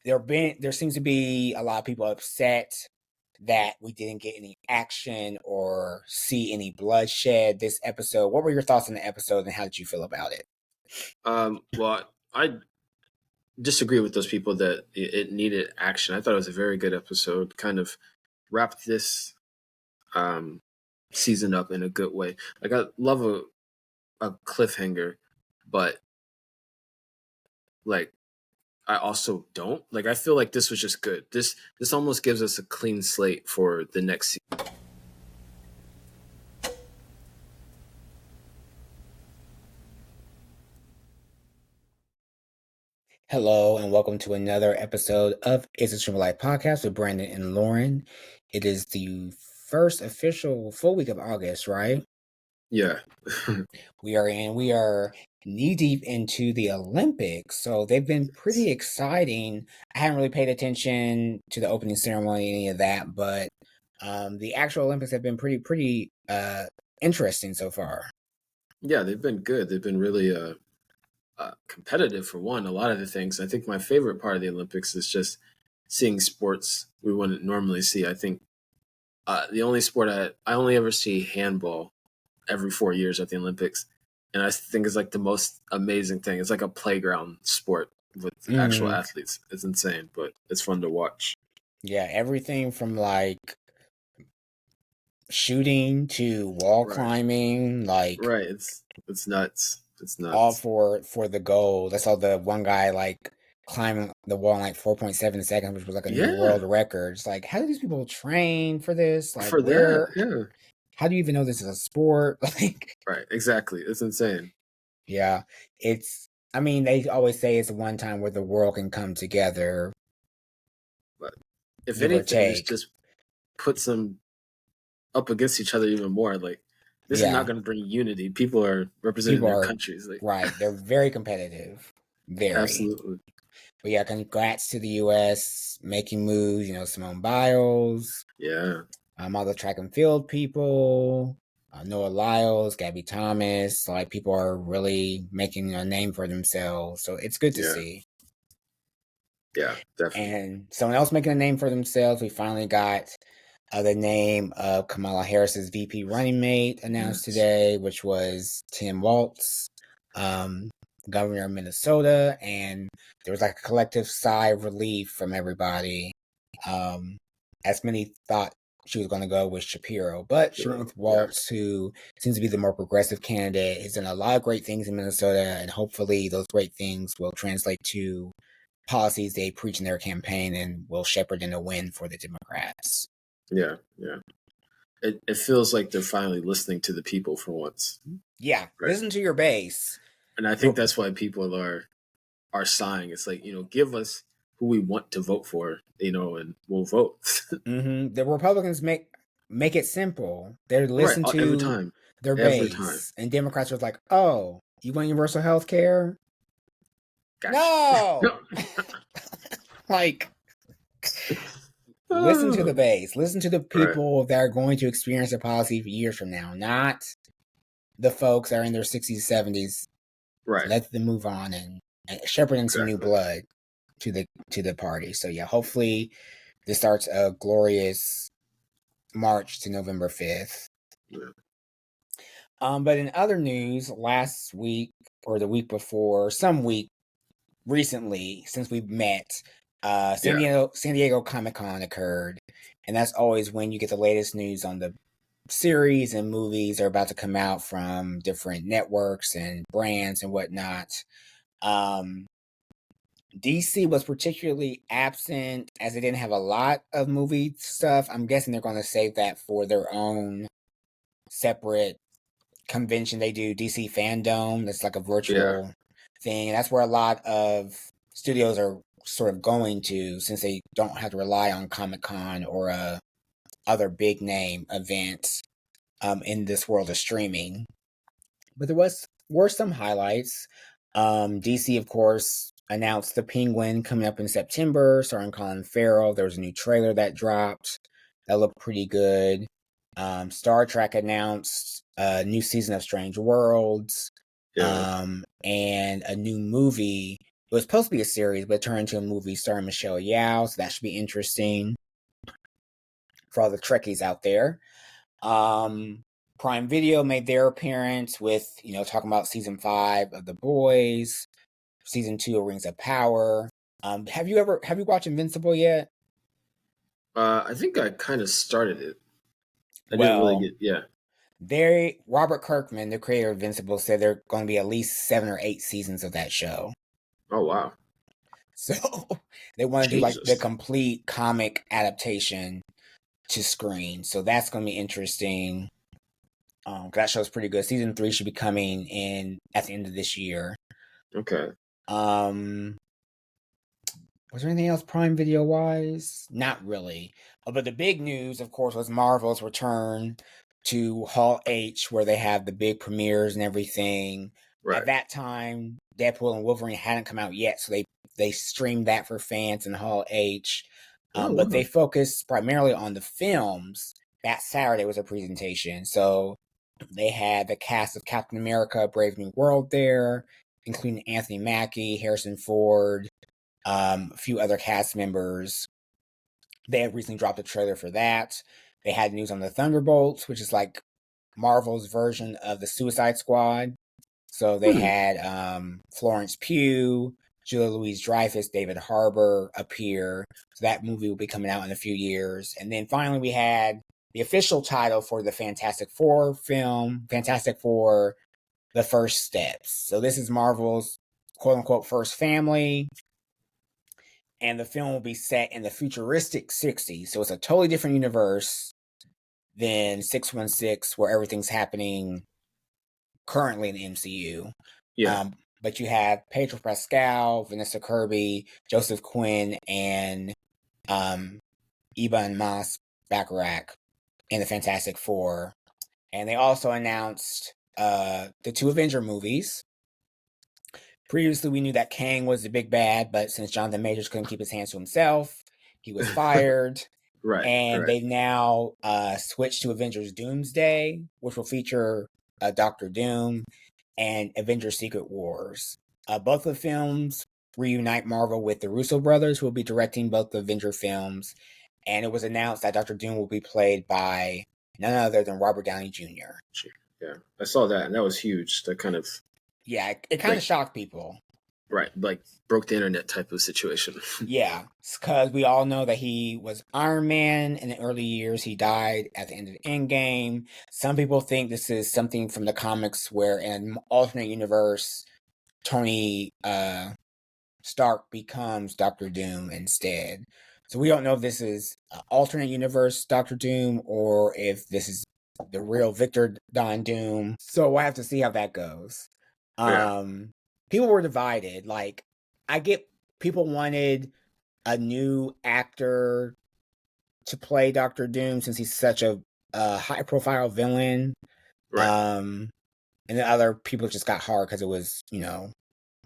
there seems to be a lot of people upset that we didn't get any action or see any bloodshed this episode. What were your thoughts on the episode, and how did you feel about it? Well, I disagree with those people that it needed action. I thought it was a very good episode. Kind of wrapped this season up in a good way. Like, I love a cliffhanger, but like I also don't. Like, I feel like this was just good. This almost gives us a clean slate for the next season. Hello, and welcome to another episode of Is It Stream Life podcast with Brandon and Lorin. It is the first official full week of August, right? Yeah. We are knee deep into the Olympics, so they've been pretty exciting. I haven't really paid attention to the opening ceremony, any of that, but the actual Olympics have been pretty interesting so far. Yeah, they've been good. They've been really competitive for one. A lot of the things. I think my favorite part of the Olympics is just seeing sports we wouldn't normally see. I think the only sport I only ever see handball every 4 years at the Olympics, and I think it's like the most amazing thing. It's like a playground sport with actual athletes. It's insane, but it's fun to watch. Yeah, everything from like shooting to wall climbing, like right. It's nuts. It's nuts. all for the goal. That's all the one guy like climbing the wall in like 4.7 seconds, which was like a new world record. It's like, how do these people train for this? Like, for that, yeah. How do you even know this is a sport? Like, right, exactly. It's insane. Yeah, I mean, they always say it's one time where the world can come together. But if anything, it's just puts them up against each other even more. Like, this is not going to bring unity. People are representing their countries. Like, right. They're very competitive. Very. Absolutely. But yeah, congrats to the U.S. making moves. Simone Biles. Yeah. All the track and field people. Noah Lyles, Gabby Thomas. Like, people are really making a name for themselves. So it's good to see. Yeah, definitely. And someone else making a name for themselves. We finally got the name of Kamala Harris's VP running mate announced today, which was Tim Walz, governor of Minnesota. And there was like a collective sigh of relief from everybody. As many thought she was going to go with Shapiro, but she went with Walz, who seems to be the more progressive candidate. He's done a lot of great things in Minnesota, and hopefully those great things will translate to policies they preach in their campaign and will shepherd in a win for the Democrats. Yeah. It feels like they're finally listening to the people for once. Yeah, right? Listen to your base. And I think that's why people are sighing. It's like, give us who we want to vote for, and we'll vote. The Republicans make it simple. They listen to every time. Their base. And Democrats are like, oh, you want universal health care? Gotcha. No! Like, listen to the base. Listen to the people that are going to experience the policy for years from now, not the folks that are in their 60s, 70s. Right. Let them move on and shepherd in some new blood to the party. So yeah, hopefully this starts a glorious march to November 5th. Yeah. But in other news, last week or the week before, some week recently since we met, San Diego Comic-Con occurred, and that's always when you get the latest news on the series and movies that are about to come out from different networks and brands and whatnot. DC was particularly absent as they didn't have a lot of movie stuff. I'm guessing they're going to save that for their own separate convention they do, DC Fandom. That's like a virtual thing. And that's where a lot of studios are sort of going to, since they don't have to rely on Comic-Con or other big name events in this world of streaming. But there were some highlights. DC, of course, announced The Penguin coming up in September, starring Colin Farrell. There was a new trailer that dropped that looked pretty good. Star Trek announced a new season of Strange Worlds, and a new movie It was supposed to be a series, but it turned into a movie starring Michelle Yeoh, so that should be interesting for all the Trekkies out there. Prime Video made their appearance with, talking about season 5 of The Boys, season 2 of Rings of Power. Have you watched Invincible yet? I think I kind of started it. I didn't really Well, get, yeah. Robert Kirkman, the creator of Invincible, said there are going to be at least 7 or 8 seasons of that show. Oh, wow. So they want to do like the Jesus. complete comic adaptation to screen. So that's going to be interesting. That show's pretty good. Season 3 should be coming in at the end of this year. Okay. Was there anything else Prime Video wise? Not really. But the big news, of course, was Marvel's return to Hall H, where they have the big premieres and everything. Right. At that time, Deadpool and Wolverine hadn't come out yet, so they streamed that for fans in Hall H. Oh, But wow. they focused primarily on the films. That Saturday was a presentation. So they had the cast of Captain America, Brave New World there, including Anthony Mackie, Harrison Ford, a few other cast members. They had recently dropped a trailer for that. They had news on the Thunderbolts, which is like Marvel's version of the Suicide Squad. So they had Florence Pugh, Julia Louis-Dreyfus, David Harbour appear. So that movie will be coming out in a few years. And then finally we had the official title for the Fantastic Four film, Fantastic Four, The First Steps. So this is Marvel's quote-unquote first family. And the film will be set in the futuristic 60s. So it's a totally different universe than 616, where everything's happening currently in the MCU. Yeah. But you have Pedro Pascal, Vanessa Kirby, Joseph Quinn, and Ebon Moss-Baccarat in the Fantastic Four. And they also announced the 2 Avenger movies. Previously, we knew that Kang was the big bad, but since Jonathan Majors couldn't keep his hands to himself, he was fired. Right. And Right. they've now switched to Avengers Doomsday, which will feature Doctor Doom and Avengers Secret Wars. Both of the films reunite Marvel with the Russo brothers, who will be directing both the Avenger films. And it was announced that Doctor Doom will be played by none other than Robert Downey Jr. Yeah. I saw that, and that was huge. That kind of, Yeah, it kind of shocked people. right, like broke the internet type of situation. Yeah, because we all know that he was Iron Man in the early years. He died at the end of the Endgame. Some people think this is something from the comics where in an alternate universe, Tony Stark becomes Doctor Doom instead. So we don't know if this is an alternate universe Doctor Doom or if this is the real Victor Don Doom. So we'll have to see how that goes. Yeah. People were divided. Like, I get people wanted a new actor to play Doctor Doom since he's such a high-profile villain. Right. And then other people just got hard because it was,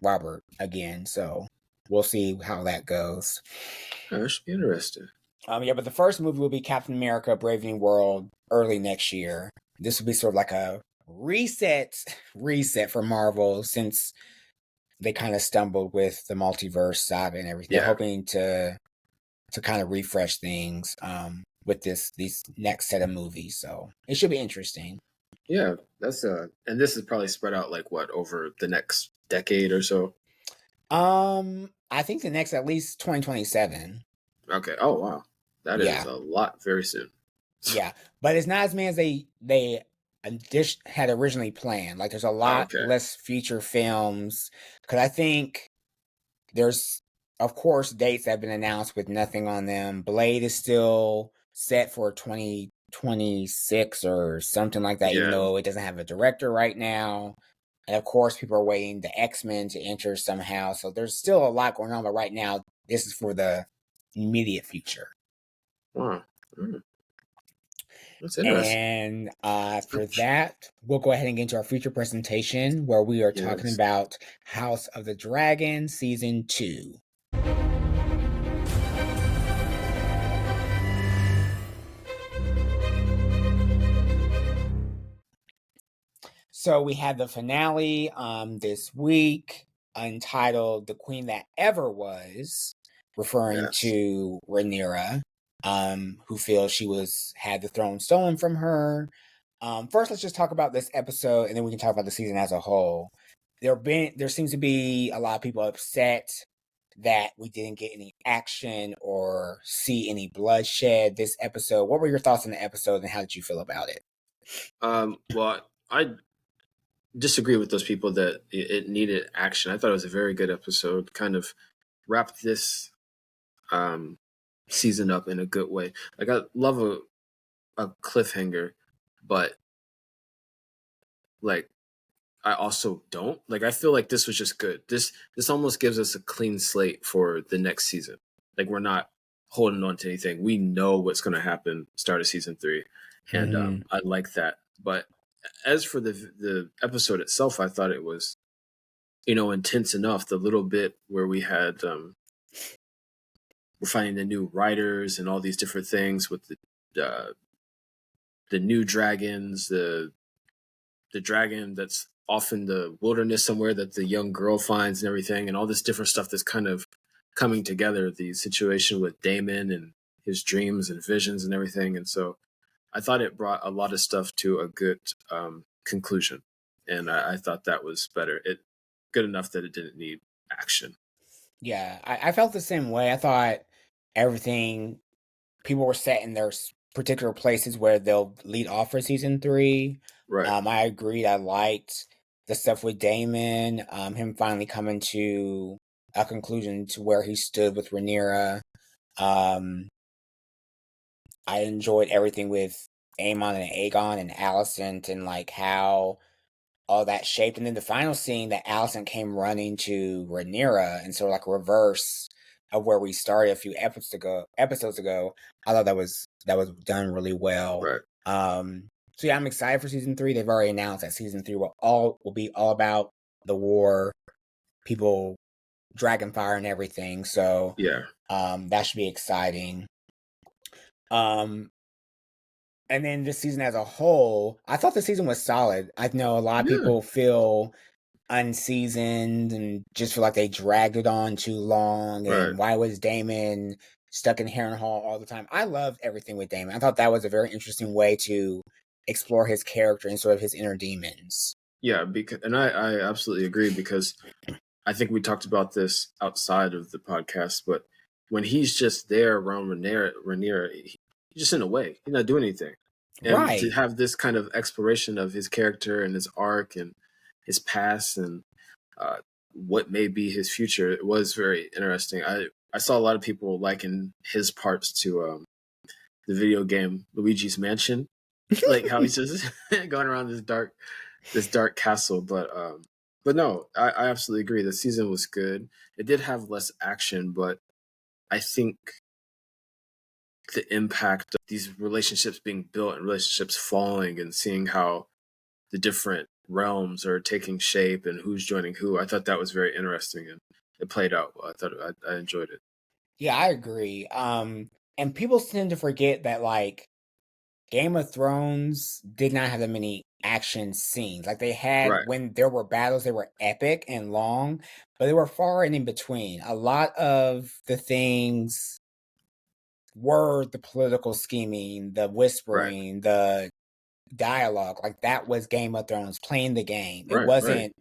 Robert again. So we'll see how that goes. That should be interesting. Yeah, but the first movie will be Captain America: Brave New World early next year. This will be sort of like a reset for Marvel since they kind of stumbled with the multiverse saga and everything. They're hoping to kind of refresh things with these next set of movies. So it should be interesting. Yeah, that's and this is probably spread out like what over the next decade or so. I think the next at least 2027. Okay. Oh wow, that is a lot very soon. Yeah, but it's not as many as they had originally planned. Like there's a lot less feature films because I think there's of course dates that have been announced with nothing on them. Blade is still set for 2026 or something like that, even though it doesn't have a director right now. And of course, people are waiting the X-Men to enter somehow. So there's still a lot going on, but right now, this is for the immediate future. Wow. That's interesting. And for that, we'll go ahead and get into our feature presentation where we are talking about House of the Dragon Season 2. So we had the finale this week. entitled "The Queen That Ever Was," referring Yes. to Rhaenyra, who feels she had the throne stolen from her. First, let's just talk about this episode, and then we can talk about the season as a whole. There seems to be a lot of people upset that we didn't get any action or see any bloodshed this episode. What were your thoughts on the episode, and how did you feel about it? Well, I disagree with those people that it needed action. I thought it was a very good episode. Kind of wrapped this um, season up in a good way. Like I love a cliffhanger, but like I also don't. Like I feel like this was just good. This almost gives us a clean slate for the next season. Like we're not holding on to anything. We know what's going to happen start of season 3, and Mm-hmm. I like that. But as for the episode itself, I thought it was intense enough. The little bit where we're finding the new writers and all these different things with the new dragons, the dragon that's off in the wilderness somewhere that the young girl finds and everything, and all this different stuff that's kind of coming together. The situation with Damon and his dreams and visions and everything, and so I thought it brought a lot of stuff to a good conclusion, and I thought that was better. It good enough that it didn't need action. Yeah, I felt the same way. I thought everything people were set in their particular places where they'll lead off for season 3. Right, I agreed. I liked the stuff with Damon, him finally coming to a conclusion to where he stood with Rhaenyra. Um, I enjoyed everything with Aemon and Aegon and Alicent, and like how all that shaped. And then the final scene that Alicent came running to Rhaenyra, and sort of like a reverse of where we started a few episodes ago. I thought that was done really well. right, So yeah, I'm excited for season 3. They've already announced that season 3 will be all about the war, people, Dragonfire, and everything. So yeah, that should be exciting. Um, and then this season as a whole, I thought the season was solid. I know a lot of yeah, people feel unseasoned and just feel like they dragged it on too long. right. And why was Damon stuck in Harrenhal all the time? I loved everything with Damon. I thought that was a very interesting way to explore his character and sort of his inner demons. Yeah, because and I absolutely agree because I think we talked about this outside of the podcast, but when he's just there around Rhaenyra, he's just in a way. He's not doing anything. And to Right. have this kind of exploration of his character and his arc and his past and uh, what may be his future, it was very interesting. I saw a lot of people liking his parts to the video game Luigi's Mansion, like how he's just going around this dark castle. But no, I absolutely agree. The season was good. It did have less action, but I think the impact of these relationships being built and relationships falling and seeing how the different realms are taking shape and who's joining who, I thought that was very interesting and it played out well. I enjoyed it. Yeah, I agree. And people tend to forget that like Game of Thrones did not have that many action scenes. Like they had Right, when there were battles, they were epic and long, but they were far and in between. A lot of the things were the political scheming, the right, whispering, the dialogue. Like that was Game of Thrones playing the game. It right. wasn't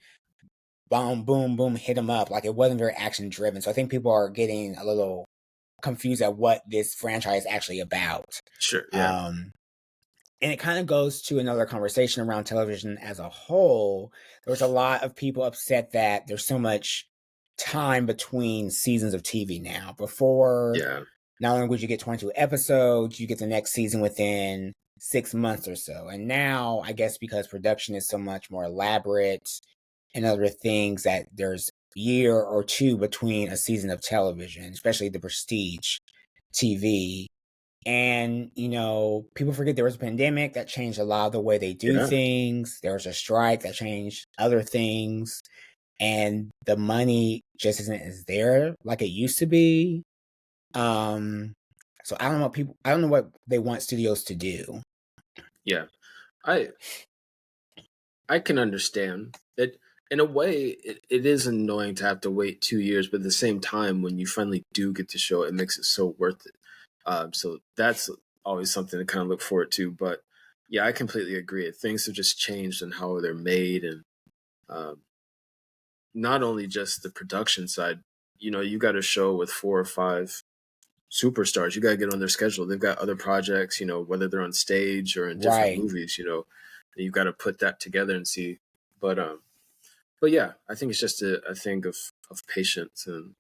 boom, boom, boom, hit them up. Like it wasn't very action driven. So I think people are getting a little confused at what this franchise is actually about. Sure, yeah, Um, and it kind of goes to another conversation around television as a whole. There was a lot of people upset that there's so much time between seasons of TV now. Before, yeah, not only would you get 22 episodes, you get the next season within 6 months or so. And now, I guess because production is so much more elaborate and other things, that there's a year or two between a season of television, especially the prestige TV. And, people forget there was a pandemic that changed a lot of the way they do yeah, things. There was a strike that changed other things. And the money just isn't as there like it used to be. Um, so I don't know what they want studios to do. yeah. I I can understand it. in a way, it is annoying to have to wait 2 years, but at the same time, when you finally do get the show, it makes it so worth it. So that's always something to kind of look forward to. But yeah, I completely agree. Things have just changed in how they're made, and um, not only just the production side. You got a show with 4 or 5 superstars. You got to get on their schedule. They've got other projects. Whether they're on stage or in different Right. movies. You've got to put that together and see. But yeah, I think it's just a thing of patience, and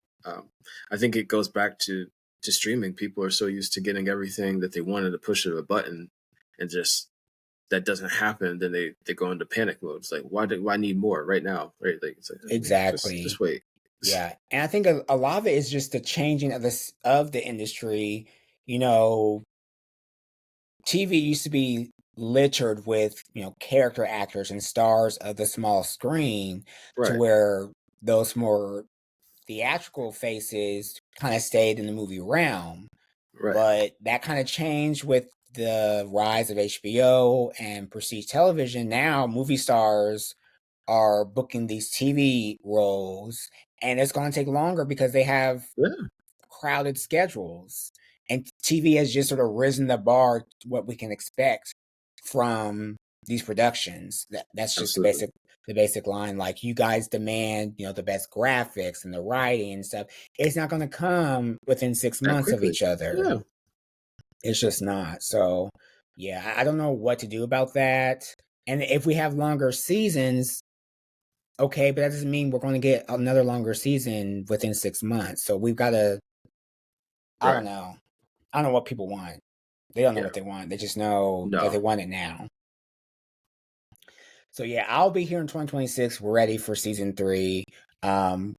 I think it goes back to streaming. People are so used to getting everything that they wanted to push of a button, and just that doesn't happen. Then they go into panic mode. It's like, why need more right now? Right? Like, it's like, just Exactly. wait. Yeah. And I think a lot of it is just the changing of the industry. You know, TV used to be littered with, character actors and stars of the small screen, to Right, where those more theatrical faces kind of stayed in the movie realm. right, But that kind of changed with the rise of HBO and prestige television. Now movie stars are booking these TV roles, and it's going to take longer because they have yeah, crowded schedules. And TV has just sort of risen the bar to what we can expect from these productions. That's just absolutely, the basic line. Like, you guys demand, the best graphics and the writing and stuff. It's not going to come within 6 months of quickly, each other. yeah, It's just not. So, yeah, I don't know what to do about that. And if we have longer seasons, okay, but that doesn't mean we're going to get another longer season within 6 months. So we've got to, I don't right, know. I don't know what people want. They don't know yeah, what they want. They just know that they no, want it now. So yeah, I'll be here in 2026. We're ready for season three. Um,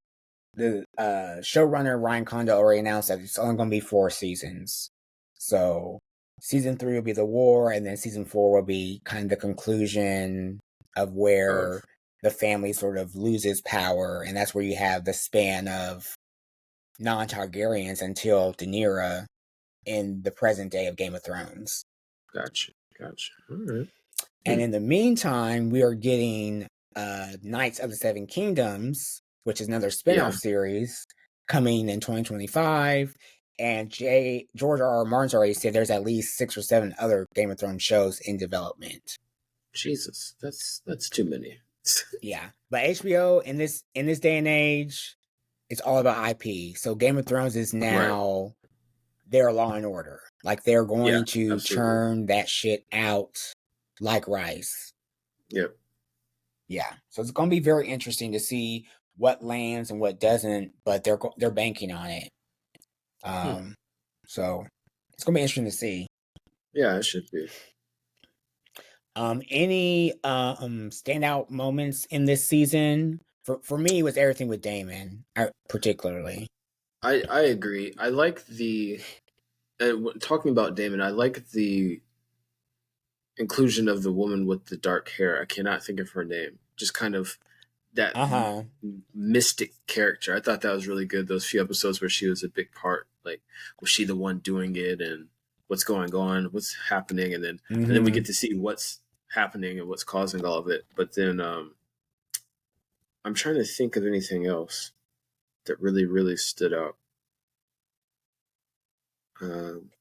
the showrunner Ryan Condo already announced that it's only going to be 4 seasons. So season three will be the war, and then season four will be kind of the conclusion of of where the family sort of loses power, and that's where you have the span of non-Targaryens until Daenerys in the present day of Game of Thrones. gotcha, gotcha. All right. And in the meantime, we are getting Knights of the Seven Kingdoms, which is another Yeah, spin-off series coming in 2025. And George R. R. Martin's already said there's at least 6 or 7 other Game of Thrones shows in development. Jesus, that's too many. Yeah, but HBO in this day and age, it's all about IP. So Game of Thrones is Right. now their Law and Order. Like, they're Yeah, going to absolutely. churn that shit out like rice. Yep. Yeah, so it's going to be very interesting to see what lands and what doesn't, but they're banking on it. Hmm. Um, so it's going to be interesting to see. Yeah, it should be. Any standout moments in this season? For me, it was everything with Damon, particularly. I agree. I like the talking about Damon. I like the inclusion of the woman with the dark hair. I cannot think of her name. Just kind of that Uh huh. mystic character. I thought that was really good. Those few episodes where she was a big part. Like, was she the one doing it, and what's going on, what's happening, and then we Mm-hmm. get to see what's happening and what's causing all of it. But then I'm trying to think of anything else that really stood out. Um,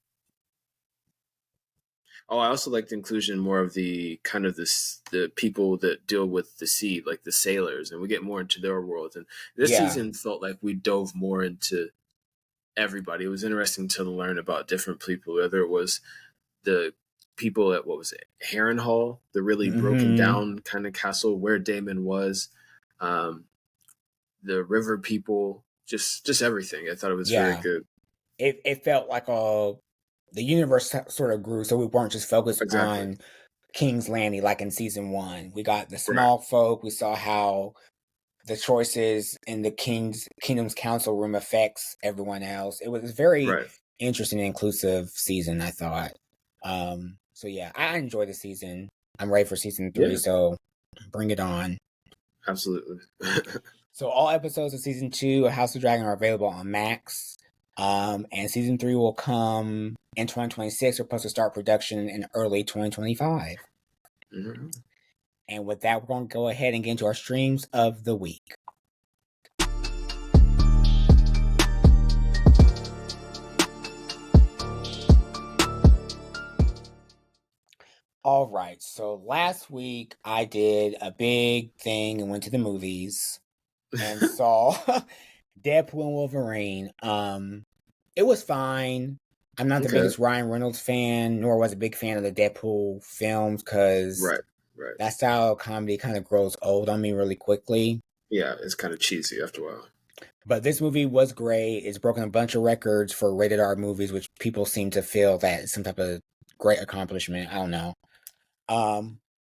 Oh, I also like the inclusion more of the kind of the people that deal with the sea, like the sailors, and we get more into their world. And this Yeah. season felt like we dove more into everybody. It was interesting to learn about different people, whether it was the people at what was it, Harrenhal, the really broken Mm-hmm. down kind of castle where Damon was, um, the river people, just everything. I thought it was very Yeah. good. It felt like the universe sort of grew, so we weren't just focused Exactly. on King's Landing like in season one. We got the Right. small folk. We saw how the choices in the kingdom's council room affects everyone else. It was a very Right. interesting and inclusive season, I thought. So yeah, I enjoyed the season. I'm ready for season three, Yeah. so bring it on. Absolutely. So all episodes of season two of House of Dragon are available on Max. And season three will come in 2026. We're supposed to start production in early 2025. Mhm. And with that, we're going to go ahead and get into our streams of the week. All right, so last week I did a big thing and went to the movies and saw Deadpool and Wolverine. It was fine. I'm not the biggest Ryan Reynolds fan, nor was a big fan of the Deadpool films because Right. that style of comedy kind of grows old on me really quickly. Yeah, it's kind of cheesy after a while. But this movie was great. It's broken a bunch of records for rated R movies, which people seem to feel that is some type of great accomplishment. I don't know.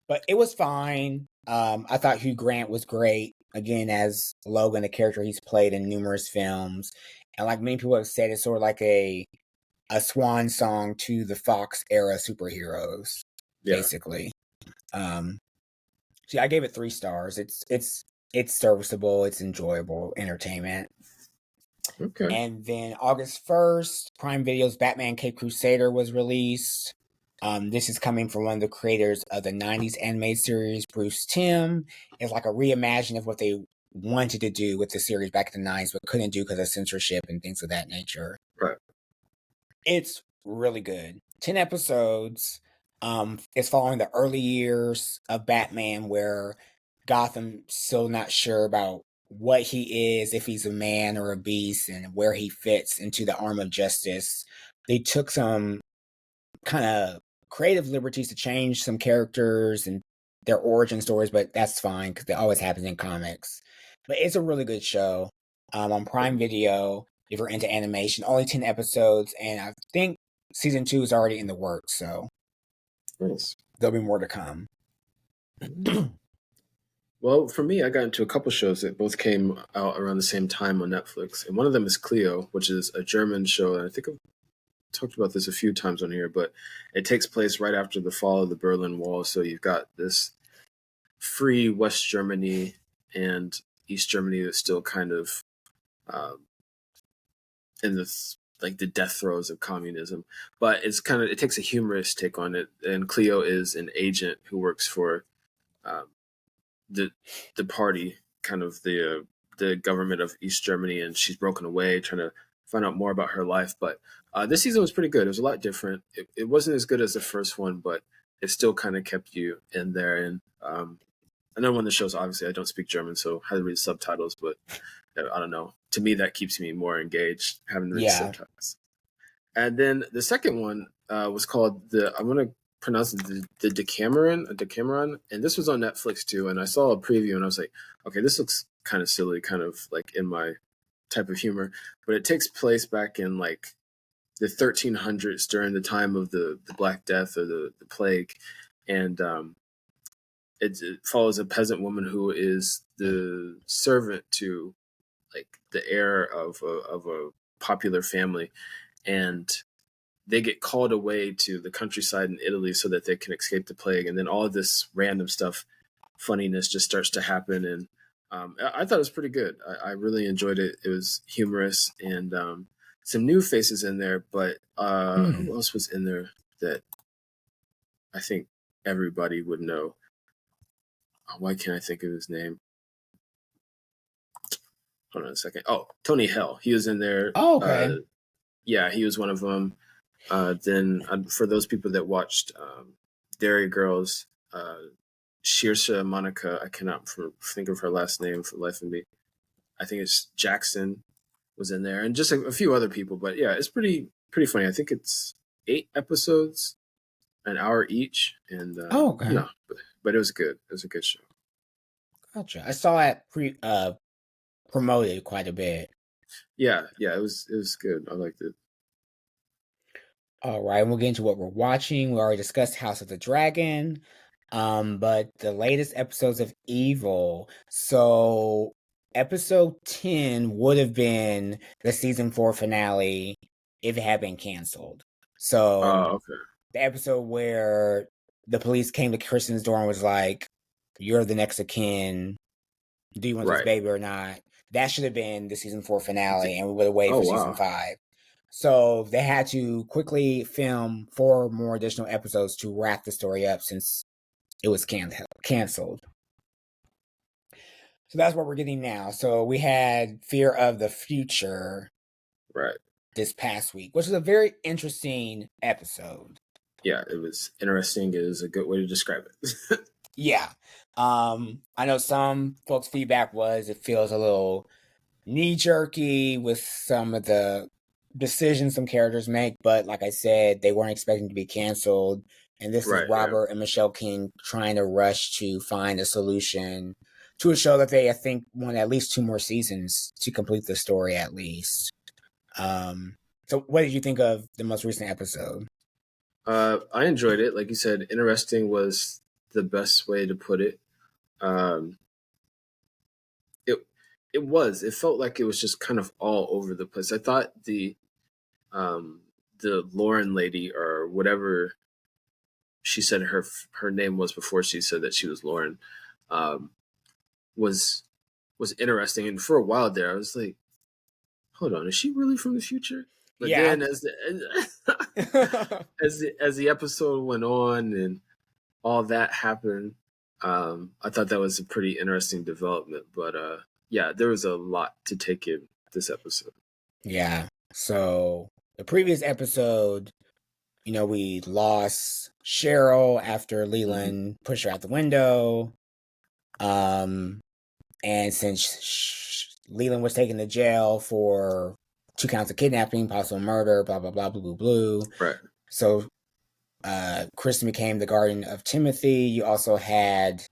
But it was fine. I thought Hugh Grant was great, again, as Logan, a character he's played in numerous films. And like many people have said, it's sort of like a swan song to the Fox era superheroes, basically. See, I gave it 3 stars. It's serviceable, it's enjoyable entertainment. Okay. And then August 1st, Prime Video's Batman Cape Crusader was released. This is coming from one of the creators of the 90s animated series, Bruce Timm. It's like a reimagining of what they wanted to do with the series back in the 90s, but couldn't do because of censorship and things of that nature. Right. It's really good. 10 episodes. It's following the early years of Batman, where Gotham's still not sure about what he is, if he's a man or a beast, and where he fits into the arm of justice. They took some kind of creative liberties to change some characters and their origin stories, but that's fine because that always happens in comics. But it's a really good show. On Prime Video, if you're into animation, only 10 episodes, and I think season 2 is already in the works, so nice. There'll be more to come. Well, for me, I got into a couple shows that both came out around the same time on Netflix, and one of them is Cleo, which is a German show, and I think I've talked about this a few times on here, but it takes place right after the fall of the Berlin Wall, so you've got this free West Germany and East Germany that's still kind of in this like the death throes of communism, but it takes a humorous take on it. And Cleo is an agent who works for the party, kind of the government of East Germany, and she's broken away trying to find out more about her life. But this season was pretty good. It was a lot different. It wasn't as good as the first one, but it still kind of kept you in there. And another one of the shows, obviously, I don't speak German, so I had to read subtitles, but I don't know. To me, that keeps me more engaged, having to read subtitles. And then the second one was called I'm going to pronounce it the Decameron. And this was on Netflix too. And I saw a preview and I was like, okay, this looks kind of silly, kind of like in my type of humor. But it takes place back in like the 1300s during the time of the Black Death or the plague. And it follows a peasant woman who is the servant to like the heir of a popular family, and they get called away to the countryside in Italy so that they can escape the plague. And then all of this random stuff, funniness just starts to happen. And I thought it was pretty good. I really enjoyed it. It was humorous and some new faces in there, but who else was in there that I think everybody would know? Why can't I think of his name? Hold on a second. Oh, Tony Hell. He was in there. Oh, okay. Yeah, he was one of them. Then for those people that watched Dairy Girls, Saoirse Monica, I cannot think of her last name for the life of me. I think it's Jackson was in there, and just a few other people. But yeah, it's pretty funny. I think it's 8 episodes, an hour each, and okay. No, but it was good. It was a good show. Gotcha. I saw it promoted quite a bit. Yeah, it was good. I liked it. All right, we'll get into what we're watching. We already discussed House of the Dragon, but the latest episodes of Evil. So episode 10 would have been the season 4 finale if it had been canceled. So okay. The episode where the police came to Kristen's door and was like, "You're the next of kin. Do you want this baby or not?" That should have been the season 4 finale, and we would have waited for season 5. So they had to quickly film 4 more additional episodes to wrap the story up, since it was canceled. So that's what we're getting now. So we had Fear of the Future Right. this past week, which is a very interesting episode. Yeah, it was interesting is a good way to describe it. Yeah. I know some folks' feedback was it feels a little knee jerky with some of the decisions some characters make, but like I said, they weren't expecting to be canceled. And this is Right, yeah. Robert and Michelle King trying to rush to find a solution to a show that they, I think, want at least 2 more seasons to complete the story at least. So what did you think of the most recent episode? I enjoyed it. Like you said, interesting was the best way to put it. Um, it it was. It felt like it was just kind of all over the place. I thought the Lauren lady or whatever she said her name was before she said that she was Lauren, um, was interesting. And for a while there, I was like, hold on, is she really from the future? But Yeah. then as the episode went on and all that happened, I thought that was a pretty interesting development. But yeah, there was a lot to take in this episode. Yeah. So the previous episode, we lost Cheryl after Leland pushed her out the window. And since Leland was taken to jail for 2 counts of kidnapping, possible murder, blah, blah, blah, blue, blue, blue. Right. So Kristen became the guardian of Timothy. You also had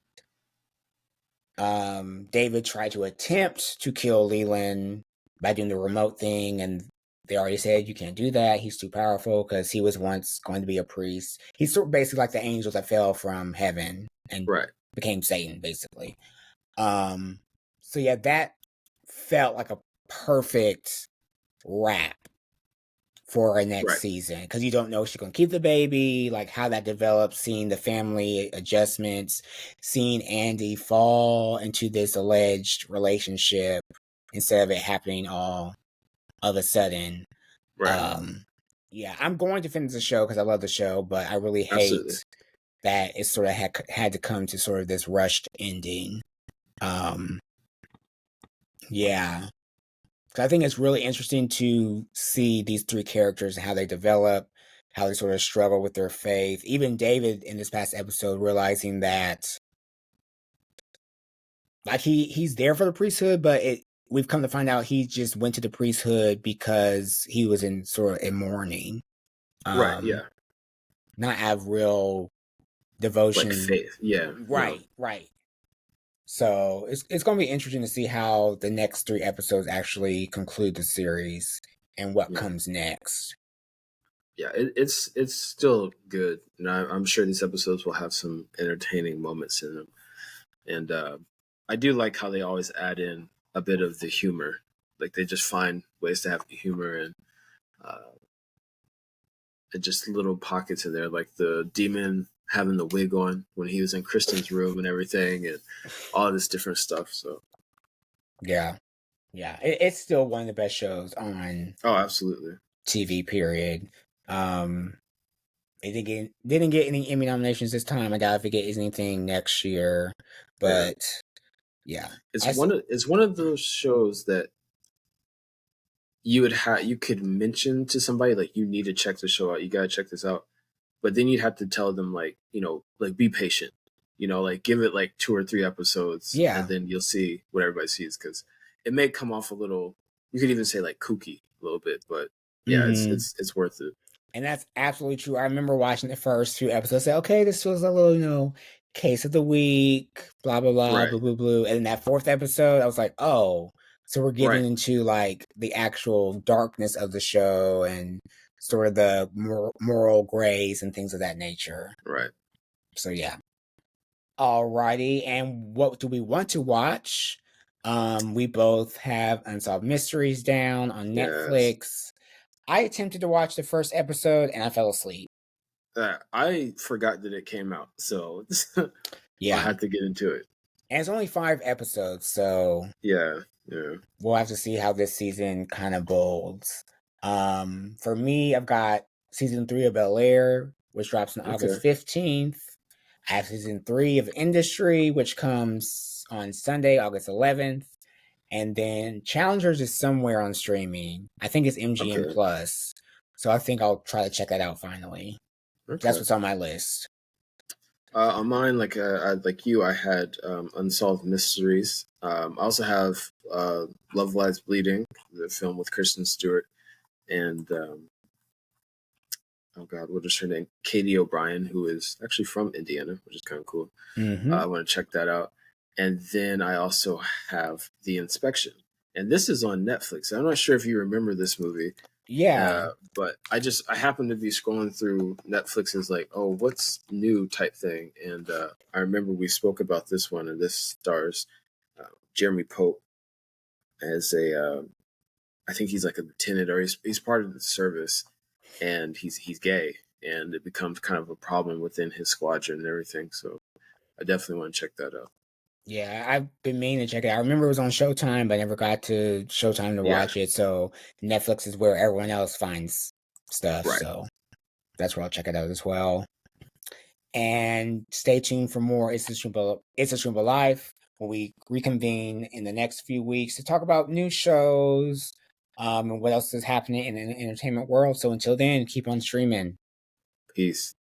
David try to attempt to kill Leland by doing the remote thing, and they already said you can't do that. He's too powerful because he was once going to be a priest. He's sort of basically like the angels that fell from heaven and became Satan, basically. So yeah, that felt like a perfect wrap for our next season because you don't know if she's gonna keep the baby, like how that develops, seeing the family adjustments, seeing Andy fall into this alleged relationship instead of it happening all of a sudden. Yeah, I'm going to finish the show because I love the show, but I really hate that it sort of had to come to sort of this rushed ending. Yeah. I think it's really interesting to see these 3 characters and how they develop, how they sort of struggle with their faith. Even David in this past episode realizing that like he's there for the priesthood, but we've come to find out he just went to the priesthood because he was in sort of in mourning. Yeah. Not have real devotion. Like faith. Yeah. Right. So it's going to be interesting to see how the next 3 episodes actually conclude the series and what comes next. Yeah, it's still good, and I'm sure these episodes will have some entertaining moments in them. And I do like how they always add in a bit of the humor. Like they just find ways to have the humor and just little pockets in there, like the demon having the wig on when he was in Kristen's room and everything, and all this different stuff. So yeah, it's still one of the best shows on. Oh, absolutely. TV. Period. It didn't get any Emmy nominations this time. I doubt if it gets anything next year. But yeah, it's one of those shows that you could mention to somebody like you need to check the show out. You gotta check this out. But then you'd have to tell them like be patient. Like give it like 2 or 3 episodes. Yeah. And then you'll see what everybody sees because it may come off a little. You could even say like kooky a little bit, but yeah, it's worth it. And that's absolutely true. I remember watching the first 2 episodes. Say, okay, this was a little case of the week, blah blah blah, blue blue blue. And in that 4th episode, I was like, oh. So we're getting into like the actual darkness of the show and sort of the moral grays and things of that nature. Right. So yeah. Alrighty. And what do we want to watch? We both have Unsolved Mysteries down on Netflix. I attempted to watch the first episode and I fell asleep. I forgot that it came out. So yeah, I had to get into it. And it's only 5 episodes, so yeah. We'll have to see how this season kind of builds. For me, I've got season 3 of Bel-Air, which drops on August 15th. I have season 3 of Industry, which comes on Sunday, August 11th. And then Challengers is somewhere on streaming. I think it's MGM Okay. Plus. So I think I'll try to check that out finally. That's Okay. what's on my list. On mine, like you, I had Unsolved Mysteries. I also have Love Lies Bleeding, the film with Kristen Stewart and oh god, what is her name? Katie O'Brien, who is actually from Indiana, which is kind of cool. Mm-hmm. I want to check that out. And then I also have The Inspection, and this is on Netflix. I'm not sure if you remember this movie, Yeah. but I happened to be scrolling through Netflix's like, oh, what's new type thing, and I remember we spoke about this one, and this stars Jeremy Pope as I think he's like a lieutenant, or he's part of the service, and he's gay, and it becomes kind of a problem within his squadron and everything. So I definitely want to check that out. Yeah, I've been meaning to check it out. I remember it was on Showtime, but I never got to Showtime to Yeah, watch it. So Netflix is where everyone else finds stuff. right. So that's where I'll check it out as well. And stay tuned for more It's a Streamable Life when we reconvene in the next few weeks to talk about new shows and what else is happening in the entertainment world. So until then, keep on streaming. Peace.